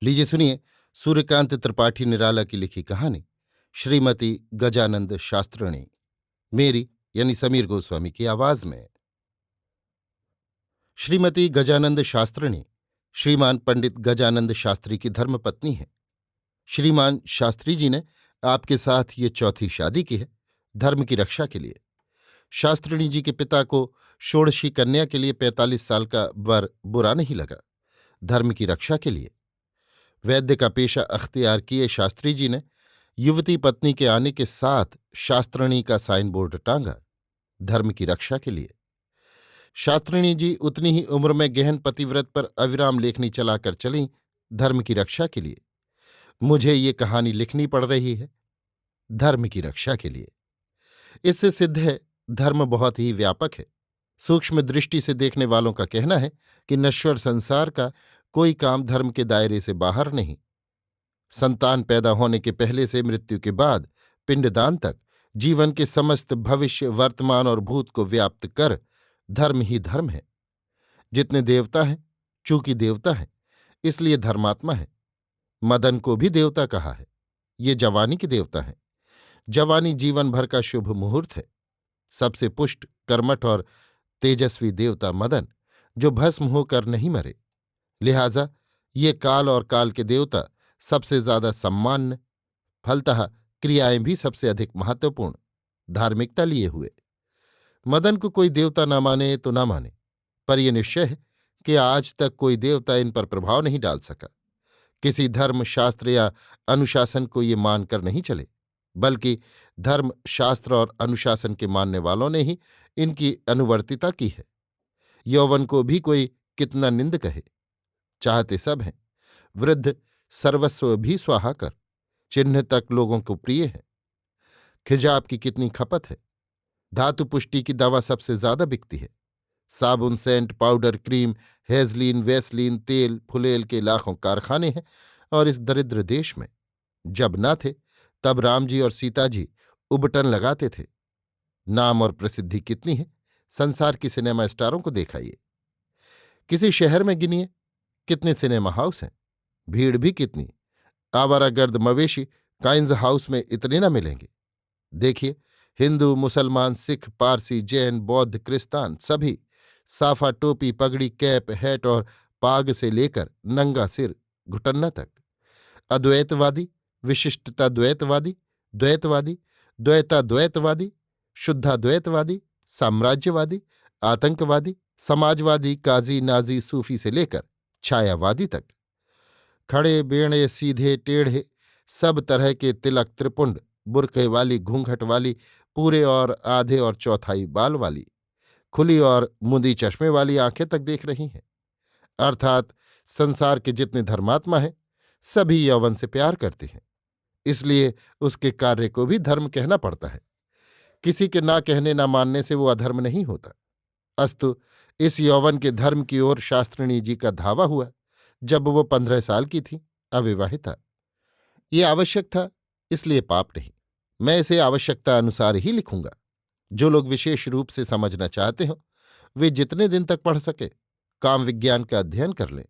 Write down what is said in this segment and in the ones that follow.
लीजिए सुनिए सूर्यकांत त्रिपाठी निराला की लिखी कहानी श्रीमती गजानंद शास्त्रिणी। मेरी यानी समीर गोस्वामी की आवाज में। श्रीमती गजानंद शास्त्रिणी श्रीमान पंडित गजानंद शास्त्री की धर्मपत्नी है। श्रीमान शास्त्री जी ने आपके साथ ये चौथी शादी की है, धर्म की रक्षा के लिए। शास्त्रिणी जी के पिता को षोडशी कन्या के लिए 45 साल का वर बुरा नहीं लगा, धर्म की रक्षा के लिए। वैद्य का पेशा अख्तियार किए शास्त्री जी ने युवती पत्नी के आने के साथ शास्त्रिणी का साइन बोर्ड टांगा, धर्म की रक्षा के लिए। शास्त्रिणी जी उतनी ही उम्र में गहन पतिव्रत पर अविराम लेखनी चलाकर चलीं, धर्म की रक्षा के लिए। मुझे ये कहानी लिखनी पड़ रही है, धर्म की रक्षा के लिए। इससे सिद्ध है धर्म बहुत ही व्यापक है। सूक्ष्म दृष्टि से देखने वालों का कहना है कि नश्वर संसार का कोई काम धर्म के दायरे से बाहर नहीं। संतान पैदा होने के पहले से मृत्यु के बाद पिंडदान तक जीवन के समस्त भविष्य वर्तमान और भूत को व्याप्त कर धर्म ही धर्म है। जितने देवता हैं, चूंकि देवता है इसलिए धर्मात्मा है। मदन को भी देवता कहा है, ये जवानी के देवता हैं। जवानी जीवन भर का शुभ मुहूर्त है। सबसे पुष्ट कर्मठ और तेजस्वी देवता मदन, जो भस्म होकर नहीं मरे। लिहाजा ये काल और काल के देवता सबसे ज्यादा सम्मान्य, फलतः क्रियाएं भी सबसे अधिक महत्वपूर्ण, धार्मिकता लिए हुए। मदन को कोई देवता न माने तो न माने, पर यह निश्चय है कि आज तक कोई देवता इन पर प्रभाव नहीं डाल सका। किसी धर्म शास्त्र या अनुशासन को ये मानकर नहीं चले, बल्कि धर्म शास्त्र और अनुशासन के मानने वालों ने ही इनकी अनुवर्तिता की है। यौवन को भी कोई कितना निंद कहे, चाहते सब हैं। वृद्ध सर्वस्व भी स्वाहा कर, चिन्ह तक लोगों को प्रिय है। खिजाब की कितनी खपत है। धातु पुष्टि की दवा सबसे ज्यादा बिकती है। साबुन, सेंट, पाउडर, क्रीम, हेजलीन, वैसलीन, तेल, फुलेल के लाखों कारखाने हैं। और इस दरिद्र देश में जब न थे तब राम जी और सीता जी उबटन लगाते थे। नाम और प्रसिद्धि कितनी है, संसार की सिनेमा स्टारों को देखाइए। किसी शहर में गिनिए कितने सिनेमा हाउस हैं, भीड़ भी कितनी। आवारागर्द मवेशी काइंज हाउस में इतने न मिलेंगे। देखिए, हिंदू, मुसलमान, सिख, पारसी, जैन, बौद्ध, क्रिस्तान सभी साफा, टोपी, पगड़ी, कैप, हैट और पाग से लेकर नंगा सिर घुटन्ना तक। अद्वैतवादी, विशिष्टताद्वैतवादी, द्वैतवादी, द्वैताद्वैतवादी, शुद्धाद्वैतवादी, साम्राज्यवादी, आतंकवादी, समाजवादी, काजी, नाजी, सूफी से लेकर छायावादी तक। खड़े, बेणे, सीधे, टेढ़े, सब तरह के तिलक, त्रिपुंड, बुरके वाली, घूंघट वाली, पूरे और आधे और चौथाई बाल वाली, खुली और मुंदी चश्मे वाली आंखें तक देख रही हैं। अर्थात संसार के जितने धर्मात्मा हैं सभी यौवन से प्यार करते हैं, इसलिए उसके कार्य को भी धर्म कहना पड़ता है। किसी के ना कहने ना मानने से वो अधर्म नहीं होता। अस्तु इस यौवन के धर्म की ओर शास्त्रिणी जी का धावा हुआ जब वो 15 साल की थी, अविवाहिता। ये आवश्यक था, इसलिए पाप नहीं। मैं इसे आवश्यकता अनुसार ही लिखूंगा। जो लोग विशेष रूप से समझना चाहते हो वे जितने दिन तक पढ़ सके काम विज्ञान का अध्ययन कर लें।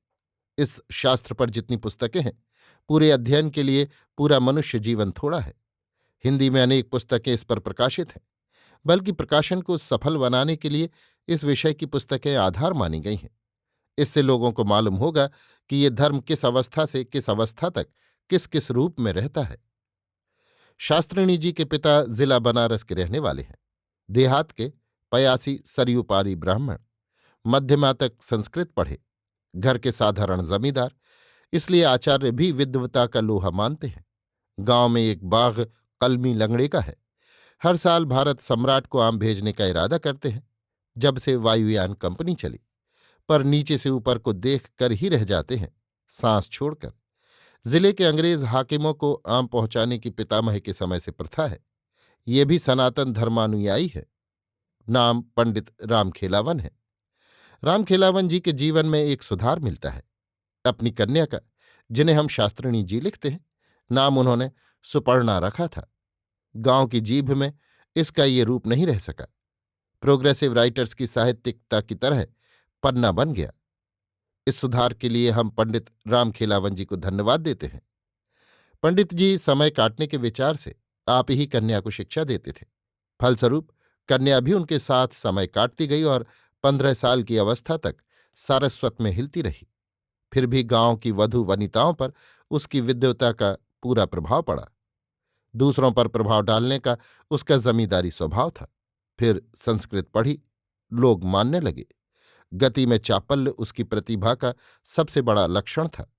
इस शास्त्र पर जितनी पुस्तकें हैं, पूरे अध्ययन के लिए पूरा मनुष्य जीवन थोड़ा है। हिंदी में अनेक पुस्तकें इस पर प्रकाशित हैं, बल्कि प्रकाशन को सफल बनाने के लिए इस विषय की पुस्तकें आधार मानी गई हैं। इससे लोगों को मालूम होगा कि ये धर्म किस अवस्था से किस अवस्था तक किस किस रूप में रहता है। शास्त्रिणी जी के पिता जिला बनारस के रहने वाले हैं। देहात के 85 सरयू पारी ब्राह्मण, मध्यमा तक संस्कृत पढ़े, घर के साधारण जमींदार, इसलिए आचार्य भी विद्वता का लोहा मानते हैं। गांव में एक बाग कलमी लंगड़े का है। हर साल भारत सम्राट को आम भेजने का इरादा करते हैं। जब से वायुयान कंपनी चली, पर नीचे से ऊपर को देख कर ही रह जाते हैं, सांस छोड़कर। जिले के अंग्रेज हाकिमों को आम पहुंचाने की पितामह के समय से प्रथा है। ये भी सनातन धर्मानुयायी है। नाम पंडित रामखेलावन है। रामखेलावन जी के जीवन में एक सुधार मिलता है। अपनी कन्या का, जिन्हें हम शास्त्रिणी जी लिखते हैं, नाम उन्होंने सुपर्णा रखा था। गांव की जीभ में इसका ये रूप नहीं रह सका। प्रोग्रेसिव राइटर्स की साहित्यिकता की तरह पन्ना बन गया। इस सुधार के लिए हम पंडित रामखेलावन जी को धन्यवाद देते हैं। पंडित जी समय काटने के विचार से आप ही कन्या को शिक्षा देते थे। फलस्वरूप कन्या भी उनके साथ समय काटती गई और 15 साल की अवस्था तक सारस्वत में हिलती रही। फिर भी गांव की वधू वनिताओं पर उसकी विद्वता का पूरा प्रभाव पड़ा। दूसरों पर प्रभाव डालने का उसका जमींदारी स्वभाव था। फिर संस्कृत पढ़ी, लोग मानने लगे। गति में चापल्य उसकी प्रतिभा का सबसे बड़ा लक्षण था।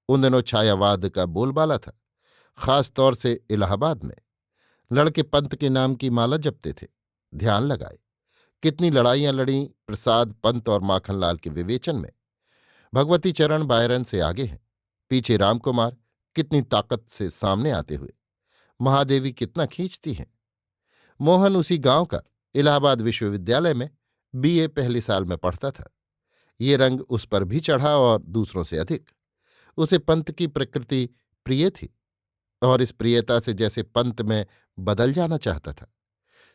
उन दिनों छायावाद का बोलबाला था, खास तौर से इलाहाबाद में। लड़के पंत के नाम की माला जपते थे। ध्यान लगाए कितनी लड़ाइयां लड़ी प्रसाद पंत और माखनलाल के विवेचन में। भगवती चरण बायरन से आगे हैं, पीछे रामकुमार कितनी ताकत से सामने आते हुए। महादेवी कितना खींचती हैं। मोहन उसी गांव का इलाहाबाद विश्वविद्यालय में बीए पहले साल में पढ़ता था। ये रंग उस पर भी चढ़ा और दूसरों से अधिक। उसे पंत की प्रकृति प्रिय थी और इस प्रियता से जैसे पंत में बदल जाना चाहता था।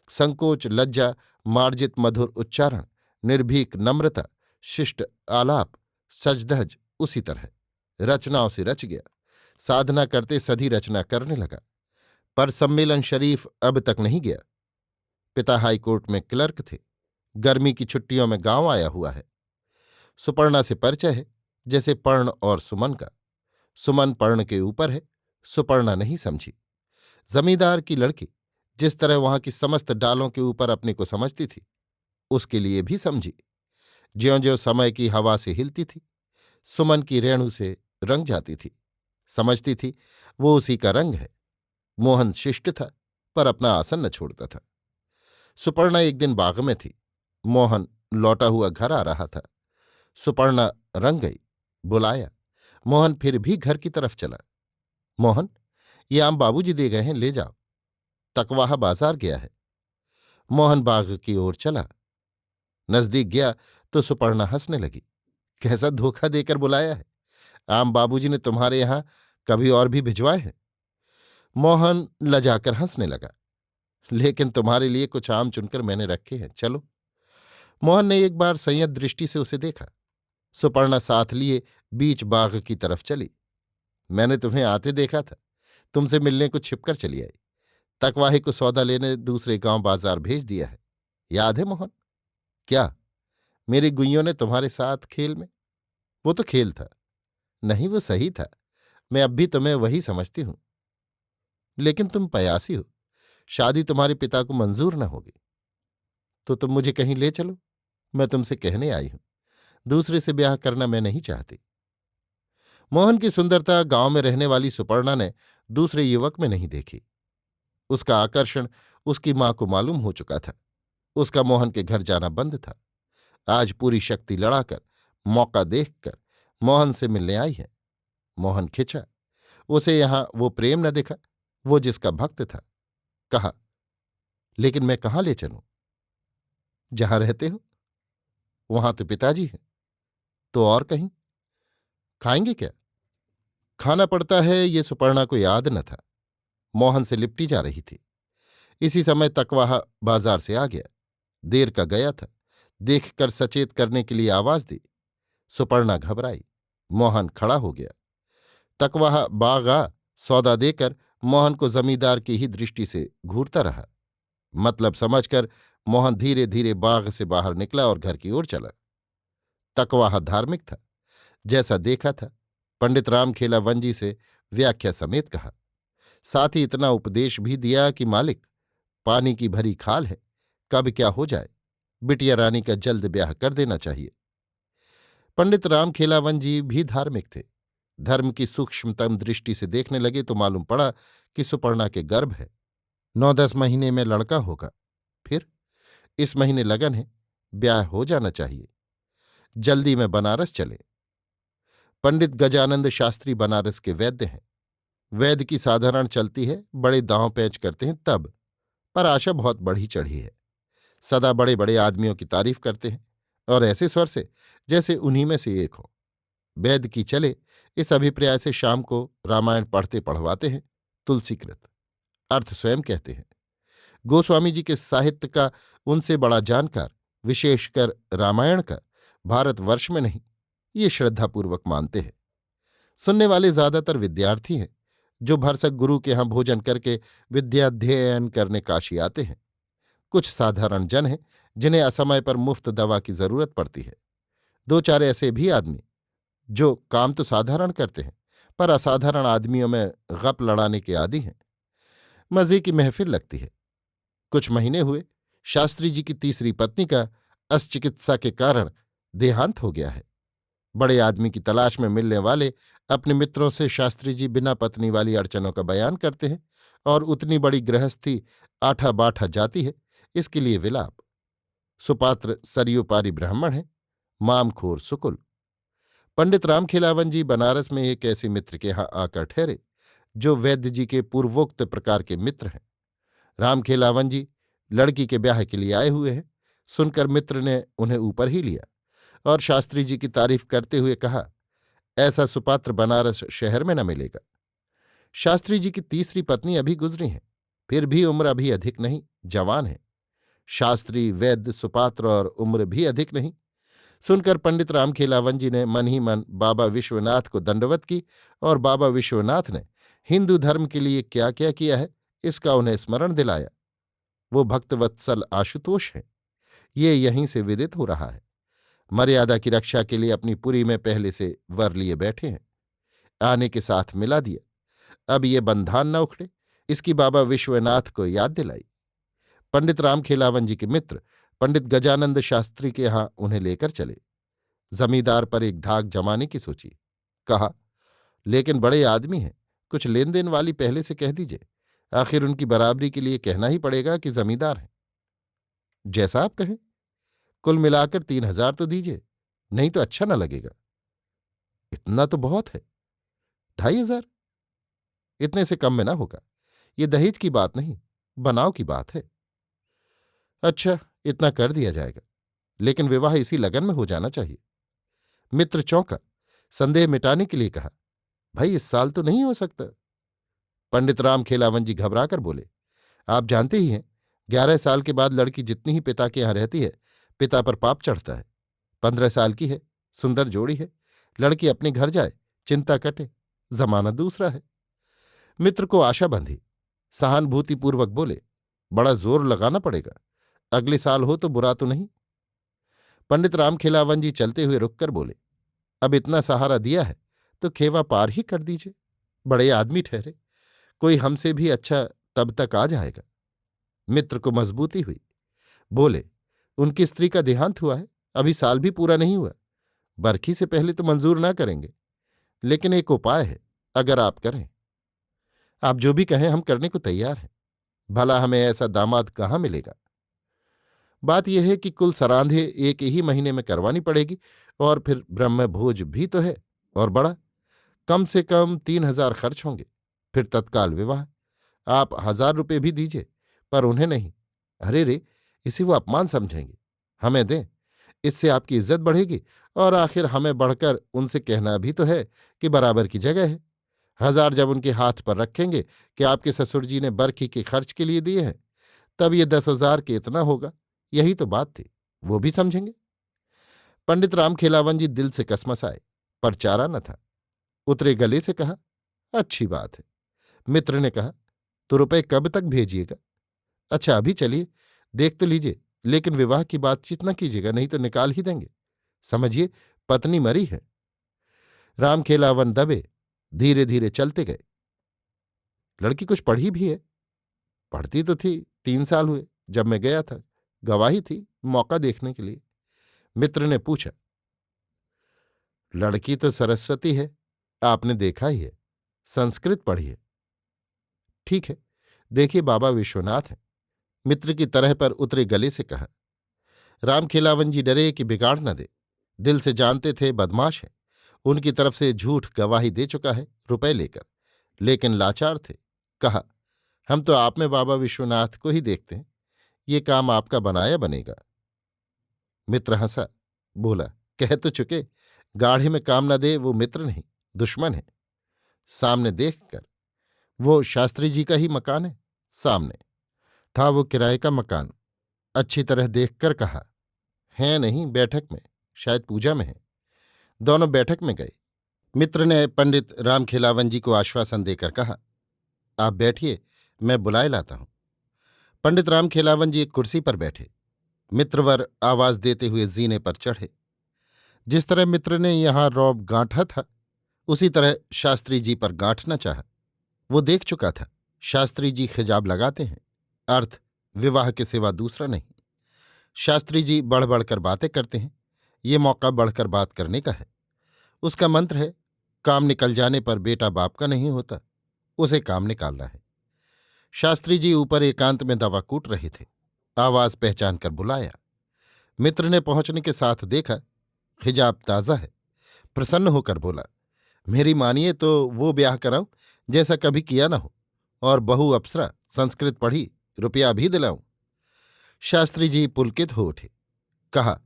संकोच, लज्जा, मार्जित मधुर उच्चारण, निर्भीक नम्रता, शिष्ट आलाप, सजधज उसी तरह रचनाओं से रच गया। साधना करते सधी रचना करने लगा। पर सम्मेलन शरीफ अब तक नहीं गया। पिता हाईकोर्ट में क्लर्क थे। गर्मी की छुट्टियों में गांव आया हुआ है। सुपर्णा से परिचय है, जैसे पर्ण और सुमन का। सुमन पर्ण के ऊपर है, सुपर्णा नहीं समझी। जमींदार की लड़की जिस तरह वहां की समस्त डालों के ऊपर अपने को समझती थी, उसके लिए भी समझी। ज्यों ज्यों समय की हवा से हिलती थी, सुमन की रेणु से रंग जाती थी। समझती थी वो उसी का रंग है। मोहन शिष्ट था, पर अपना आसन न छोड़ता था। सुपर्णा एक दिन बाग में थी। मोहन लौटा हुआ घर आ रहा था। सुपर्णा रंग गई, बुलाया। मोहन फिर भी घर की तरफ चला। मोहन, ये आम बाबूजी दे गए हैं, ले जाओ। तकवाहा बाजार गया है। मोहन बाग की ओर चला। नजदीक गया तो सुपर्णा हंसने लगी। कैसा धोखा देकर बुलाया है। आम बाबूजी ने तुम्हारे यहां कभी और भी भिजवाए हैं। मोहन लजाकर हंसने लगा। लेकिन तुम्हारे लिए कुछ आम चुनकर मैंने रखे हैं, चलो। मोहन ने एक बार संयत दृष्टि से उसे देखा। सुपर्णा साथ लिए बीच बाग की तरफ चली। मैंने तुम्हें आते देखा था, तुमसे मिलने को छिपकर चली आई। तकवाहे को सौदा लेने दूसरे गांव बाजार भेज दिया है, याद है मोहन? क्या मेरी गुइयों ने तुम्हारे साथ खेल में? वो तो खेल था। नहीं, वो सही था। मैं अब भी तुम्हें वही समझती हूं। लेकिन तुम पयासी हो, शादी तुम्हारे पिता को मंजूर न होगी। तो तुम मुझे कहीं ले चलो, मैं तुमसे कहने आई हूं। दूसरे से ब्याह करना मैं नहीं चाहती। मोहन की सुंदरता गांव में रहने वाली सुपर्णा ने दूसरे युवक में नहीं देखी। उसका आकर्षण उसकी मां को मालूम हो चुका था। उसका मोहन के घर जाना बंद था। आज पूरी शक्ति लड़ाकर, मौका देखकर मोहन से मिलने आई है। मोहन खिंचा। उसे यहां वो प्रेम न दिखा, वो जिसका भक्त था। कहा, लेकिन मैं कहाँ ले चलूं? जहां रहते हो। वहां तो पिताजी हैं। तो और कहीं? खाएंगे क्या? खाना पड़ता है, ये सुपर्णा को याद न था। मोहन से लिपटी जा रही थी। इसी समय तकवाहा बाजार से आ गया। देर का गया था। देखकर सचेत करने के लिए आवाज दी। सुपर्णा घबराई। मोहन खड़ा हो गया। तकवाहा बाग आ सौदा देकर मोहन को जमींदार की ही दृष्टि से घूरता रहा। मतलब समझकर मोहन धीरे धीरे बाग से बाहर निकला और घर की ओर चला। तकवाहा धार्मिक था। जैसा देखा था, पंडित रामखेला वंजी से व्याख्या समेत कहा। साथ ही इतना उपदेश भी दिया कि मालिक, पानी की भरी खाल है, कब क्या हो जाए। बिटिया रानी का जल्द ब्याह कर देना चाहिए। पंडित रामखेलावन जी भी धार्मिक थे। धर्म की सूक्ष्मतम दृष्टि से देखने लगे तो मालूम पड़ा कि सुपर्णा के गर्भ है। 9-10 महीने में लड़का होगा। फिर इस महीने लगन है, ब्याह हो जाना चाहिए। जल्दी में बनारस चले। पंडित गजानंद शास्त्री बनारस के वैद्य हैं। वैद्य की साधारण चलती है, बड़े दांव पैंच करते हैं तब। पर आशा बहुत बढ़ी चढ़ी है। सदा बड़े बड़े आदमियों की तारीफ करते हैं और ऐसे स्वर से जैसे उन्हीं में से एक हो। वैद्य की चले, इस अभिप्राय से शाम को रामायण पढ़ते पढ़वाते हैं। तुलसीकृत अर्थ स्वयं कहते हैं। गोस्वामी जी के साहित्य का उनसे बड़ा जानकार, विशेषकर रामायण का, भारतवर्ष में नहीं, ये श्रद्धापूर्वक मानते हैं। सुनने वाले ज्यादातर विद्यार्थी हैं जो भरसक गुरु के यहाँ भोजन करके विद्याध्ययन करने काशी आते हैं। कुछ साधारण जन हैं जिन्हें असमय पर मुफ्त दवा की जरूरत पड़ती है। दो चार ऐसे भी आदमी जो काम तो साधारण करते हैं पर असाधारण आदमियों में गप लड़ाने के आदी हैं। मजे की महफिल लगती है। कुछ महीने हुए शास्त्री जी की तीसरी पत्नी का अस्चिकित्सा के कारण देहांत हो गया है। बड़े आदमी की तलाश में मिलने वाले अपने मित्रों से शास्त्री जी बिना पत्नी वाली अड़चनों का बयान करते हैं और उतनी बड़ी गृहस्थी आठा बाठा जाती है, इसके लिए विलाप। सुपात्र सरयुपारी ब्राह्मण है, मामखोर सुकुल। पंडित रामखेलावन जी बनारस में एक ऐसे मित्र के यहाँ आकर ठहरे जो वैद्य जी के पूर्वोक्त प्रकार के मित्र हैं। रामखेलावन जी लड़की के ब्याह के लिए आए हुए हैं। सुनकर मित्र ने उन्हें ऊपर ही लिया और शास्त्री जी की तारीफ करते हुए कहा, ऐसा सुपात्र बनारस शहर में न मिलेगा। शास्त्री जी की तीसरी पत्नी अभी गुजरी हैं, फिर भी उम्र अभी अधिक नहीं, जवान है। शास्त्री वैद्य सुपात्र और उम्र भी अधिक नहीं। सुनकर पंडित रामखेलावन जी ने मन ही मन बाबा विश्वनाथ को दंडवत की और बाबा विश्वनाथ ने हिंदू धर्म के लिए क्या क्या किया है इसका उन्हें स्मरण दिलाया। वो भक्तवत्सल आशुतोष हैं, ये यहीं से विदित हो रहा है। मर्यादा की रक्षा के लिए अपनी पुरी में पहले से वर लिए बैठे हैं। आने के साथ मिला दिया। अब ये बंधान न उखड़े, इसकी बाबा विश्वनाथ को याद दिलाई। पंडित रामखेलावन जी के मित्र पंडित गजानंद शास्त्री के यहाँ उन्हें लेकर चले। जमींदार पर एक धाक जमाने की सोची। कहा, लेकिन बड़े आदमी हैं, कुछ लेन देन वाली पहले से कह दीजिए। आखिर उनकी बराबरी के लिए कहना ही पड़ेगा कि जमींदार हैं। जैसा आप कहें, कुल मिलाकर 3,000 तो दीजिए, नहीं तो अच्छा न लगेगा। इतना तो बहुत है। 2,500? इतने से कम में ना होगा। ये दहेज की बात नहीं, बनाव की बात है। अच्छा, इतना कर दिया जाएगा, लेकिन विवाह इसी लगन में हो जाना चाहिए। मित्र चौंका, संदेह मिटाने के लिए कहा, भाई इस साल तो नहीं हो सकता। पंडित रामखेलावन जी घबराकर बोले, आप जानते ही हैं, 11 साल के बाद लड़की जितनी ही पिता के यहाँ रहती है, पिता पर पाप चढ़ता है। 15 साल की है, सुंदर जोड़ी है, लड़की अपने घर जाए, चिंता कटे, जमाना दूसरा है। मित्र को आशा बंधी, सहानुभूतिपूर्वक बोले, बड़ा जोर लगाना पड़ेगा, अगले साल हो तो बुरा तो नहीं। पंडित रामखेलावन जी चलते हुए रुककर बोले, अब इतना सहारा दिया है तो खेवा पार ही कर दीजिए। बड़े आदमी ठहरे, कोई हमसे भी अच्छा तब तक आ जाएगा। मित्र को मजबूती हुई, बोले, उनकी स्त्री का देहांत हुआ है, अभी साल भी पूरा नहीं हुआ। बरखी से पहले तो मंजूर ना करेंगे, लेकिन एक उपाय है, अगर आप करें। आप जो भी कहें हम करने को तैयार हैं। भला हमें ऐसा दामाद कहाँ मिलेगा। बात यह है कि कुल सरांधे एक ही महीने में करवानी पड़ेगी और फिर ब्रह्मभोज भी तो है, और बड़ा कम से कम 3,000 खर्च होंगे। फिर तत्काल विवाह। आप 1,000 रुपये भी दीजिए, पर उन्हें नहीं। अरे रे, इसे वो अपमान समझेंगे। हमें दें, इससे आपकी इज्जत बढ़ेगी और आखिर हमें बढ़कर उनसे कहना भी तो है कि बराबर की जगह है। 1,000 जब उनके हाथ पर रखेंगे कि आपके ससुर जी ने बरखी के खर्च के लिए दिए हैं, तब ये 10,000 के इतना होगा। यही तो बात थी, वो भी समझेंगे। पंडित रामखेलावन जी दिल से कसमसाए, पर चारा न था। उतरे गले से कहा, अच्छी बात है। मित्र ने कहा, तो रुपए कब तक भेजिएगा। अच्छा, अभी चलिए, देख तो लीजिए, लेकिन विवाह की बातचीत न कीजिएगा, नहीं तो निकाल ही देंगे। समझिए, पत्नी मरी है। रामखेलावन दबे धीरे धीरे चलते गए। लड़की कुछ पढ़ी भी है। पढ़ती तो थी, 3 साल हुए जब मैं गया था, गवाही थी मौका देखने के लिए। मित्र ने पूछा, लड़की तो सरस्वती है, आपने देखा ही है, संस्कृत पढ़ी है। ठीक है, देखिए बाबा विश्वनाथ हैं। मित्र की तरह पर उतरे गले से कहा। रामखेलावन जी डरे कि बिगाड़ न दे। दिल से जानते थे बदमाश है, उनकी तरफ से झूठ गवाही दे चुका है रुपए लेकर, लेकिन लाचार थे। कहा, हम तो आप में बाबा विश्वनाथ को ही देखते हैं, ये काम आपका बनाया बनेगा। मित्र हंसा, बोला, कह तो चुके, गाढ़े में काम न दे वो मित्र नहीं, दुश्मन है। सामने देखकर, वो शास्त्री जी का ही मकान है। सामने था वो किराए का मकान। अच्छी तरह देखकर कहा, है नहीं, बैठक में, शायद पूजा में है। दोनों बैठक में गए। मित्र ने पंडित रामखेलावन जी को आश्वासन देकर कहा, आप बैठिए, मैं बुलाए लाता हूं। पंडित रामखेलावन जी एक कुर्सी पर बैठे। मित्रवर आवाज देते हुए जीने पर चढ़े। जिस तरह मित्र ने यहां रौब गांठा था, उसी तरह शास्त्री जी पर गांठना चाहा। वो देख चुका था, शास्त्री जी खिजाब लगाते हैं, अर्थ विवाह के सिवा दूसरा नहीं। शास्त्री जी बढ़ बढ़कर बातें करते हैं, ये मौका बढ़कर बात करने का है। उसका मंत्र है, काम निकल जाने पर बेटा बाप का नहीं होता, उसे काम निकालना है। शास्त्री जी ऊपर एकांत में दवा कूट रहे थे। आवाज पहचान कर बुलाया। मित्र ने पहुंचने के साथ देखा, हिजाब ताज़ा है। प्रसन्न होकर बोला, मेरी मानिए तो वो ब्याह कराऊं जैसा कभी किया ना हो, और बहू अप्सरा, संस्कृत पढ़ी, रुपया भी दिलाऊं। शास्त्री जी पुलकित हो उठे। कहा,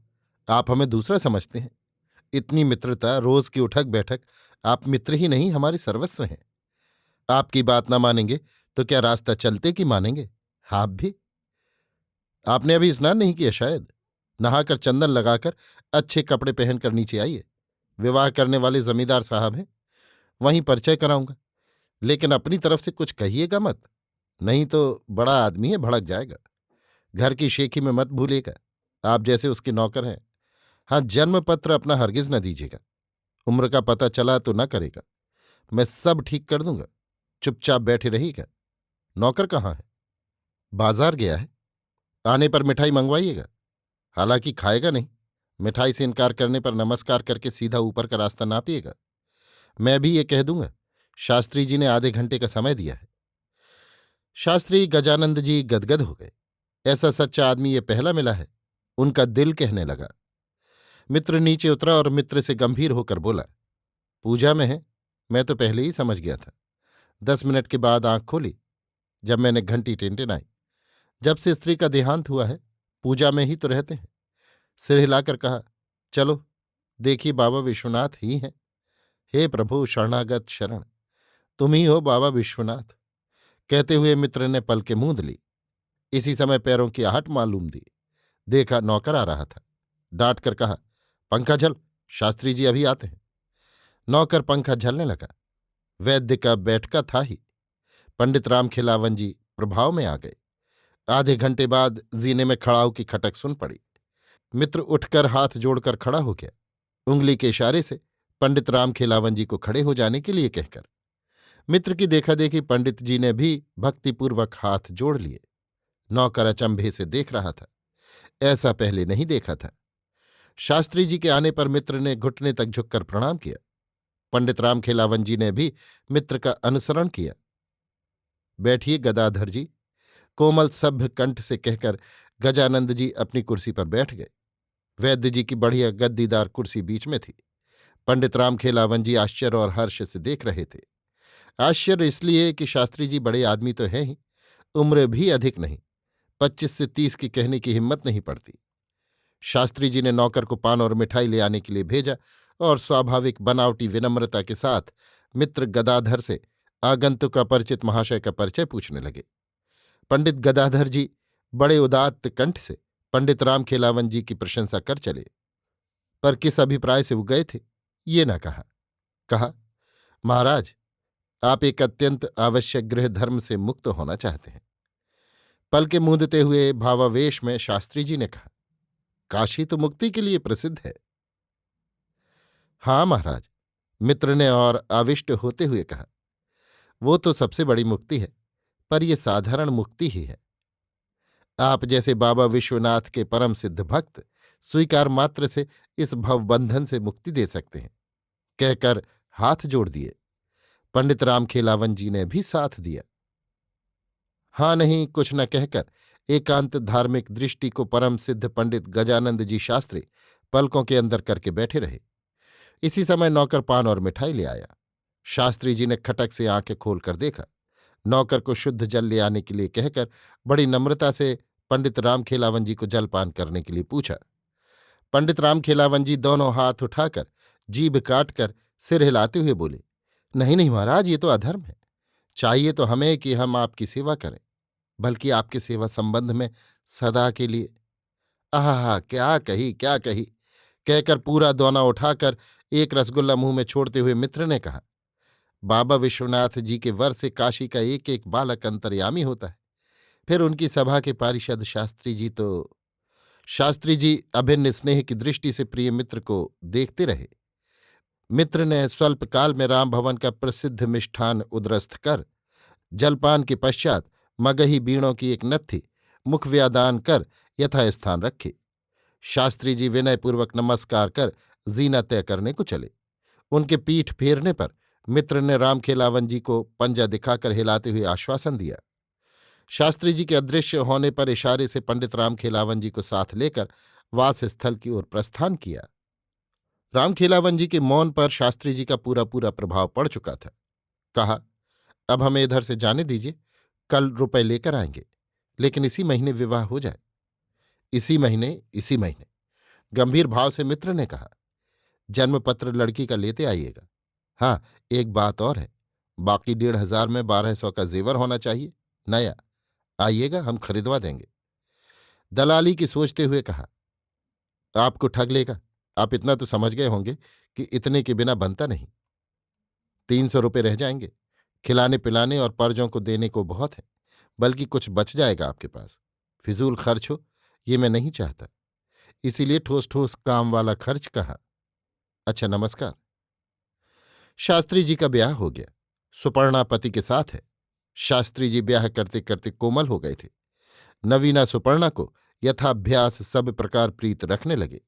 आप हमें दूसरा समझते हैं। इतनी मित्रता, रोज की उठक बैठक, आप मित्र ही नहीं हमारे सर्वस्व हैं। आपकी बात ना मानेंगे तो क्या रास्ता चलते कि मानेंगे? आप भी। आपने अभी स्नान नहीं किया शायद? नहाकर चंदन लगाकर अच्छे कपड़े पहनकर नीचे आइए। विवाह करने वाले जमींदार साहब हैं, वहीं परिचय कराऊंगा। लेकिन अपनी तरफ से कुछ कहिएगा मत, नहीं तो बड़ा आदमी है, भड़क जाएगा। घर की शेखी में मत भूलिएगा, आप जैसे उसके नौकर हैं। हाँ, जन्म पत्र अपना हरगिज न दीजिएगा। उम्र का पता चला तो न करेगा। मैं सब ठीक कर दूंगा, चुपचाप बैठे रहिएगा। नौकर कहाँ है? बाजार गया है। आने पर मिठाई मंगवाइएगा, हालांकि खाएगा नहीं। मिठाई से इनकार करने पर नमस्कार करके सीधा ऊपर का रास्ता नापिएगा। मैं भी ये कह दूंगा, शास्त्री जी ने आधे घंटे का समय दिया है। शास्त्री गजानंद जी गदगद हो गए। ऐसा सच्चा आदमी ये पहला मिला है। उनका दिल कहने लगा। मित्र नीचे उतरा और मित्र से गंभीर होकर बोला, पूजा में है, मैं तो पहले ही समझ गया था। 10 मिनट के बाद आंख खोली, जब मैंने घंटी टिनटिनाई। जब से स्त्री का देहांत हुआ है, पूजा में ही तो रहते हैं। सिर हिलाकर कहा, चलो देखिए, बाबा विश्वनाथ ही हैं। हे प्रभु, शरणागत शरण, तुम ही हो बाबा विश्वनाथ। कहते हुए मित्र ने पलकें मूंद ली। इसी समय पैरों की आहट मालूम दी। देखा, नौकर आ रहा था। डांट कर कहा, पंखा झल, शास्त्री जी अभी आते हैं। नौकर पंखा झलने लगा। वैद्य का बैठका था ही। पंडित रामखेलावन जी प्रभाव में आ गए। आधे घंटे बाद जीने में खड़ाऊ की खटक सुन पड़ी। मित्र उठकर हाथ जोड़कर खड़ा हो गया, उंगली के इशारे से पंडित रामखेलावन जी को खड़े हो जाने के लिए कहकर। मित्र की देखा देखी पंडित जी ने भी भक्तिपूर्वक हाथ जोड़ लिए। नौकर अचंभे से देख रहा था, ऐसा पहले नहीं देखा था। शास्त्री जी के आने पर मित्र ने घुटने तक झुककर प्रणाम किया। पंडित रामखेलावन जी ने भी मित्र का अनुसरण किया। बैठिए गदाधर जी, कोमल सभ्य कंठ से कहकर गजानंद जी अपनी कुर्सी पर बैठ गए। वैद्य जी की बढ़िया गद्दीदार कुर्सी बीच में थी। पंडित रामखेलावन जी आश्चर्य और हर्ष से देख रहे थे। आश्चर्य इसलिए कि शास्त्री जी बड़े आदमी तो हैं ही, उम्र भी अधिक नहीं, 25 से 30 की कहने की हिम्मत नहीं पड़ती। शास्त्री जी ने नौकर को पान और मिठाई ले आने के लिए भेजा और स्वाभाविक बनावटी विनम्रता के साथ मित्र गदाधर से आगंतुक अपरिचित महाशय का परिचय पूछने लगे। पंडित गदाधर जी बड़े उदात्त कंठ से पंडित रामखेलावन जी की प्रशंसा कर चले, पर किस अभिप्राय से वो गए थे ये न कहा। कहा, महाराज, आप एक अत्यंत आवश्यक गृह धर्म से मुक्त होना चाहते हैं। पलके मूंदते हुए भावावेश में शास्त्री जी ने कहा, काशी तो मुक्ति के लिए प्रसिद्ध है। हाँ महाराज, मित्र ने और आविष्ट होते हुए कहा, वो तो सबसे बड़ी मुक्ति है, पर यह साधारण मुक्ति ही है। आप जैसे बाबा विश्वनाथ के परम सिद्ध भक्त स्वीकार मात्र से इस भवबंधन से मुक्ति दे सकते हैं। कहकर हाथ जोड़ दिए। पंडित रामखेलावन जी ने भी साथ दिया। हाँ नहीं कुछ न कहकर एकांत धार्मिक दृष्टि को परम सिद्ध पंडित गजानंद जी शास्त्री पलकों के अंदर करके बैठे रहे। इसी समय नौकर पान और मिठाई ले आया। शास्त्री जी ने खटक से आंखें खोलकर देखा। नौकर को शुद्ध जल ले आने के लिए कहकर बड़ी नम्रता से पंडित रामखेलावन जी को जलपान करने के लिए पूछा। पंडित रामखेलावन जी दोनों हाथ उठाकर जीभ काटकर सिर हिलाते हुए बोले, नहीं नहीं महाराज, ये तो अधर्म है। चाहिए तो हमें कि हम आपकी सेवा करें, बल्कि आपके सेवा संबंध में सदा के लिए। आहा, क्या कही क्या कही, कहकर पूरा दोना उठाकर एक रसगुल्ला मुंह में छोड़ते हुए मित्र ने कहा, बाबा विश्वनाथ जी के वर से काशी का एक एक बालक अंतर्यामी होता है। फिर उनकी सभा के पारिषद शास्त्री जी तो। शास्त्री जी अभिन्न स्नेह की दृष्टि से प्रिय मित्र को देखते रहे। मित्र ने स्वल्प काल में राम भवन का प्रसिद्ध मिष्ठान उदरस्थ कर जलपान के पश्चात मगही बीणों की एक नत्थी मुखव्यादान कर यथास्थान रखी। शास्त्री जी विनयपूर्वक नमस्कार कर जीना तय करने को चले। उनके पीठ फेरने पर मित्र ने रामखेलावन जी को पंजा दिखाकर हिलाते हुए आश्वासन दिया। शास्त्री जी के अदृश्य होने पर इशारे से पंडित रामखेलावन जी को साथ लेकर वास स्थल की ओर प्रस्थान किया। रामखेलावन जी के मौन पर शास्त्री जी का पूरा पूरा प्रभाव पड़ चुका था। कहा, अब हमें इधर से जाने दीजिए, कल रुपए लेकर आएंगे, लेकिन इसी महीने विवाह हो जाए। इसी महीने गंभीर भाव से मित्र ने कहा, जन्मपत्र लड़की का लेते आइएगा। हाँ, एक बात और है, बाकी 1,500 में 1,200 का जेवर होना चाहिए, नया। आइएगा, हम खरीदवा देंगे। दलाली की सोचते हुए कहा, आपको ठग लेगा। आप इतना तो समझ गए होंगे कि इतने के बिना बनता नहीं। 300 रुपये रह जाएंगे, खिलाने पिलाने और पर्जों को देने को बहुत है, बल्कि कुछ बच जाएगा आपके पास। फिजूल खर्च हो ये मैं नहीं चाहता, इसीलिए ठोस ठोस काम वाला खर्च कहा। अच्छा, नमस्कार। शास्त्री जी का ब्याह हो गया। सुपर्णा पति के साथ है। शास्त्री जी ब्याह करते करते कोमल हो गए थे। नवीना सुपर्णा को यथाभ्यास सब प्रकार प्रीत रखने लगे।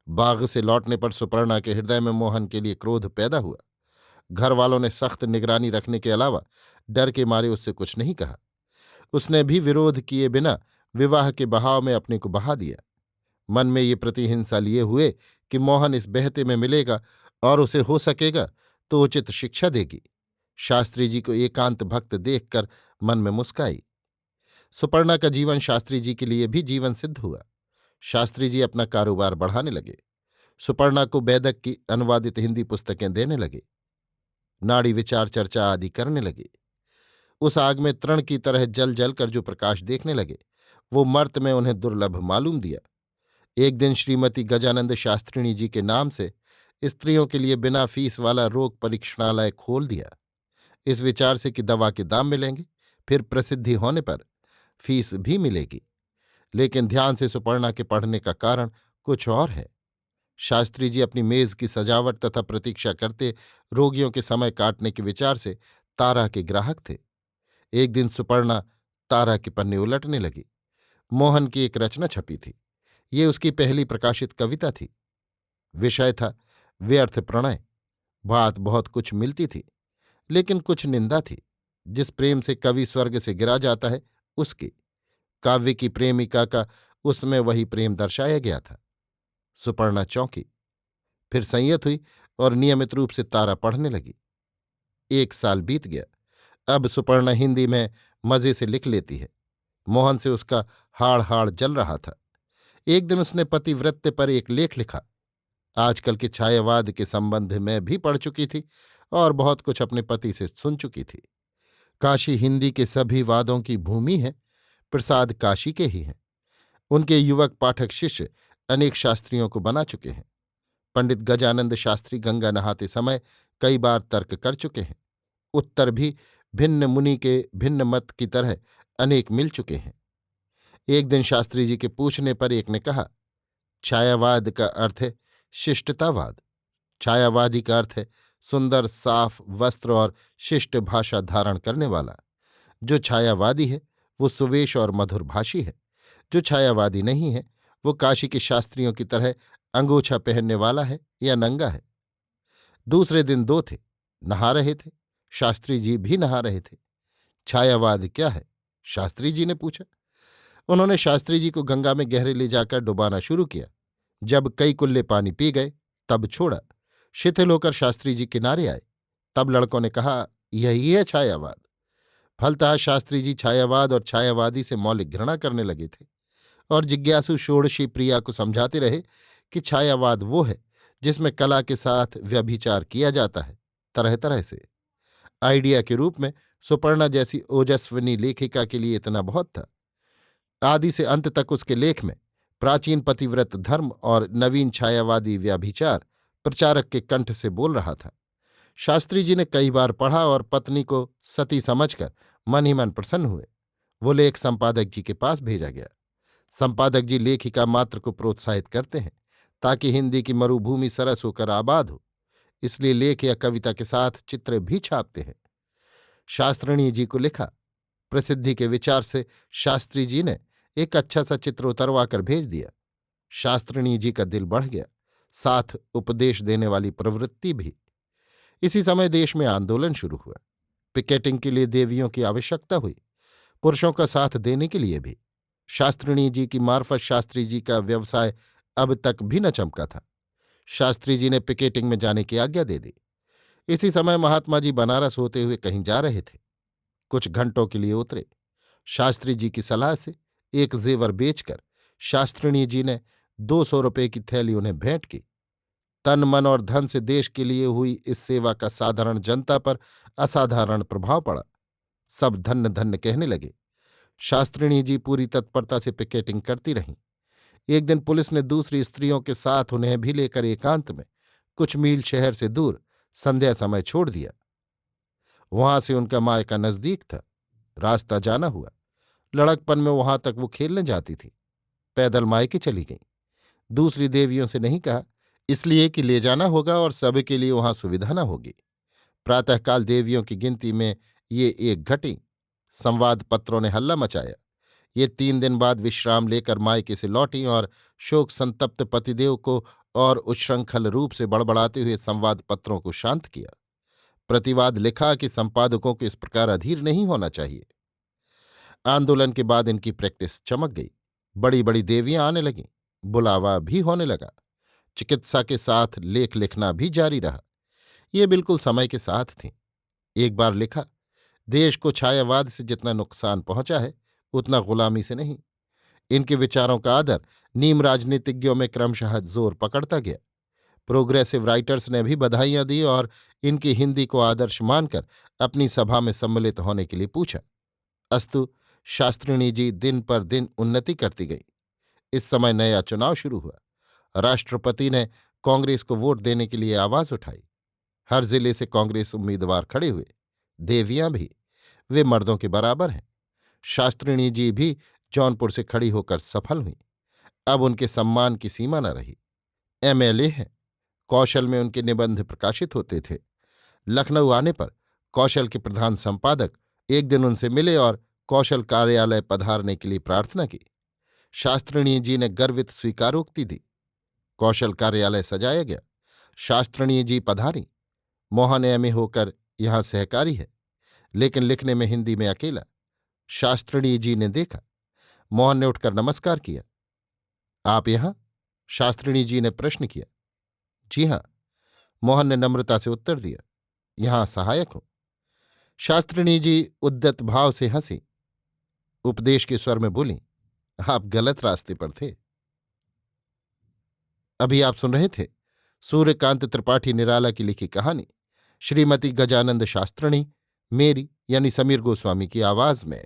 बाग से लौटने पर सुपर्णा के हृदय में मोहन के लिए क्रोध पैदा हुआ। घर वालों ने सख्त निगरानी रखने के अलावा डर के मारे उससे कुछ नहीं कहा। उसने भी विरोध किए बिना विवाह के बहाव में अपने को बहा दिया। मन में ये प्रतिहिंसा लिए हुए कि मोहन इस बहते में मिलेगा और उसे हो सकेगा तो उचित शिक्षा देगी। शास्त्री जी को एकांत भक्त देखकर मन में मुस्काई। सुपर्णा का जीवन शास्त्री जी के लिए भी जीवन सिद्ध हुआ। शास्त्री जी अपना कारोबार बढ़ाने लगे। सुपर्णा को बैदक की अनुवादित हिंदी पुस्तकें देने लगे। नाड़ी विचार चर्चा आदि करने लगे। उस आग में तृण की तरह जल जल कर जो प्रकाश देखने लगे वो मर्त में उन्हें दुर्लभ मालूम दिया। एक दिन श्रीमती गजानंद शास्त्रिणी जी के नाम से स्त्रियों के लिए बिना फीस वाला रोग परीक्षणालय खोल दिया, इस विचार से कि दवा के दाम मिलेंगे, फिर प्रसिद्धि होने पर फीस भी मिलेगी। लेकिन ध्यान से सुपर्णा के पढ़ने का कारण कुछ और है। शास्त्री जी अपनी मेज की सजावट तथा प्रतीक्षा करते रोगियों के समय काटने के विचार से तारा के ग्राहक थे। एक दिन सुपर्णा तारा के पन्ने उलटने लगी। मोहन की एक रचना छपी थी। ये उसकी पहली प्रकाशित कविता थी। विषय था व्यर्थ प्रणय। बात बहुत कुछ मिलती थी, लेकिन कुछ निंदा थी। जिस प्रेम से कवि स्वर्ग से गिरा जाता है उसकी, काव्य की प्रेमिका का उसमें वही प्रेम दर्शाया गया था। सुपर्णा चौंकी, फिर संयत हुई और नियमित रूप से तारा पढ़ने लगी। 1 साल बीत गया। अब सुपर्णा हिंदी में मजे से लिख लेती है। मोहन से उसका हाड़ हाड़ जल रहा था। एक दिन उसने पतिव्रत्य पर एक लेख लिखा। आजकल के छायावाद के संबंध में भी पढ़ चुकी थी और बहुत कुछ अपने पति से सुन चुकी थी। काशी हिंदी के सभी वादों की भूमि है, प्रसाद काशी के ही हैं। उनके युवक पाठक शिष्य अनेक शास्त्रियों को बना चुके हैं। पंडित गजानंद शास्त्री गंगा नहाते समय कई बार तर्क कर चुके हैं। उत्तर भी भिन्न मुनि के भिन्न मत की तरह अनेक मिल चुके हैं। एक दिन शास्त्री जी के पूछने पर एक ने कहा, छायावाद का अर्थ है शिष्टतावाद। छायावादी का अर्थ है सुंदर साफ वस्त्र और शिष्ट भाषा धारण करने वाला। जो छायावादी है वो सुवेश और मधुरभाषी है। जो छायावादी नहीं है वो काशी के शास्त्रियों की तरह अंगोछा पहनने वाला है या नंगा है। दूसरे दिन 2 थे, नहा रहे थे। शास्त्री जी भी नहा रहे थे। छायावाद क्या है? शास्त्री जी ने पूछा। उन्होंने शास्त्री जी को गंगा में गहरे ले जाकर डुबाना शुरू किया। जब कई कुल्ले पानी पी गए तब छोड़ा। शिथिल होकर शास्त्री जी किनारे आए। तब लड़कों ने कहा, यही है छायावाद। फलतः शास्त्री जी छायावाद और छायावादी से मौलिक घृणा करने लगे थे और जिज्ञासु षोडशी प्रिया को समझाते रहे कि छायावाद वो है जिसमें कला के साथ व्यभिचार किया जाता है, तरह तरह से। आइडिया के रूप में सुपर्णा जैसी ओजस्विनी लेखिका के लिए इतना बहुत था। आदि से अंत तक उसके लेख में प्राचीन पतिव्रत धर्म और नवीन छायावादी व्यभिचार प्रचारक के कंठ से बोल रहा था। शास्त्री जी ने कई बार पढ़ा और पत्नी को सती समझकर मन ही मन प्रसन्न हुए। वो लेख संपादक जी के पास भेजा गया। संपादक जी लेखिका मात्र को प्रोत्साहित करते हैं ताकि हिंदी की मरुभूमि सरस होकर आबाद हो, इसलिए लेख या कविता के साथ चित्र भी छापते हैं। शास्त्रिणी जी को लिखा। प्रसिद्धि के विचार से शास्त्री जी ने एक अच्छा सा चित्र उतरवा कर भेज दिया। शास्त्रिणी जी का दिल बढ़ गया, साथ उपदेश देने वाली प्रवृत्ति भी। इसी समय देश में आंदोलन शुरू हुआ। पिकेटिंग के लिए देवियों की आवश्यकता हुई, पुरुषों का साथ देने के लिए भी। शास्त्रिणी जी की मार्फत शास्त्री जी का व्यवसाय अब तक भी न चमका था। शास्त्री जी ने पिकेटिंग में जाने की आज्ञा दे दी। इसी समय महात्मा जी बनारस होते हुए कहीं जा रहे थे। कुछ घंटों के लिए उतरे। शास्त्री जी की सलाह से एक जेवर बेचकर शास्त्रिणी जी ने 200 रुपये की थैली उन्हें भेंट की। तन मन और धन से देश के लिए हुई इस सेवा का साधारण जनता पर असाधारण प्रभाव पड़ा। सब धन्य धन्य कहने लगे। शास्त्रिणी जी पूरी तत्परता से पिकेटिंग करती रहीं। एक दिन पुलिस ने दूसरी स्त्रियों के साथ उन्हें भी लेकर एकांत में कुछ मील शहर से दूर संध्या समय छोड़ दिया। वहां से उनका मायका नजदीक था। रास्ता जाना हुआ। लड़कपन में वहां तक वो खेलने जाती थी। पैदल मायके चली गई। दूसरी देवियों से नहीं कहा, इसलिए कि ले जाना होगा और सबके लिए वहां सुविधा न होगी। प्रातःकाल देवियों की गिनती में ये एक घटी। संवाद पत्रों ने हल्ला मचाया। ये 3 दिन बाद विश्राम लेकर मायके से लौटी और शोक संतप्त पतिदेव को और उच्छृंखल रूप से बड़बड़ाते हुए संवाद पत्रों को शांत किया। प्रतिवाद लिखा कि संपादकों को इस प्रकार अधीर नहीं होना चाहिए। आंदोलन के बाद इनकी प्रैक्टिस चमक गई। बड़ी बड़ी देवियां आने लगीं। बुलावा भी होने लगा। चिकित्सा के साथ लेख लिखना भी जारी रहा। ये बिल्कुल समय के साथ थी। एक बार लिखा, देश को छायावाद से जितना नुकसान पहुंचा है उतना गुलामी से नहीं। इनके विचारों का आदर नीम राजनीतिज्ञों में क्रमशः जोर पकड़ता गया। प्रोग्रेसिव राइटर्स ने भी बधाइयां दी और इनकी हिंदी को आदर्श मानकर अपनी सभा में सम्मिलित होने के लिए पूछा। अस्तु, शास्त्रिणी जी दिन पर दिन उन्नति करती गई। इस समय नया चुनाव शुरू हुआ। राष्ट्रपति ने कांग्रेस को वोट देने के लिए आवाज उठाई। हर जिले से कांग्रेस उम्मीदवार खड़े हुए। देवियां भी। वे मर्दों के बराबर हैं। शास्त्रिणी जी भी जौनपुर से खड़ी होकर सफल हुई। अब उनके सम्मान की सीमा न रही। एमएलए हैं। कौशल में उनके निबंध प्रकाशित होते थे। लखनऊ आने पर कौशल के प्रधान संपादक एक दिन उनसे मिले और कौशल कार्यालय पधारने के लिए प्रार्थना की। शास्त्रिणी जी ने गर्वित स्वीकारोक्ति दी। कौशल कार्यालय सजाया गया। शास्त्रिणी जी पधारी। मोहन एमए होकर यहां सहकारी है, लेकिन लिखने में हिंदी में अकेला। शास्त्रिणी जी ने देखा। मोहन ने उठकर नमस्कार किया। आप यहां? शास्त्रिणी जी ने प्रश्न किया। जी हां, मोहन ने नम्रता से उत्तर दिया। यहां सहायक हूं। शास्त्रिणी जी उद्यत भाव से हंसी। उपदेश के स्वर में बोली, आप गलत रास्ते पर थे। अभी आप सुन रहे थे सूर्यकांत त्रिपाठी निराला की लिखी कहानी श्रीमती गजानंद शास्त्रिणी, मेरी यानी समीर गोस्वामी की आवाज में।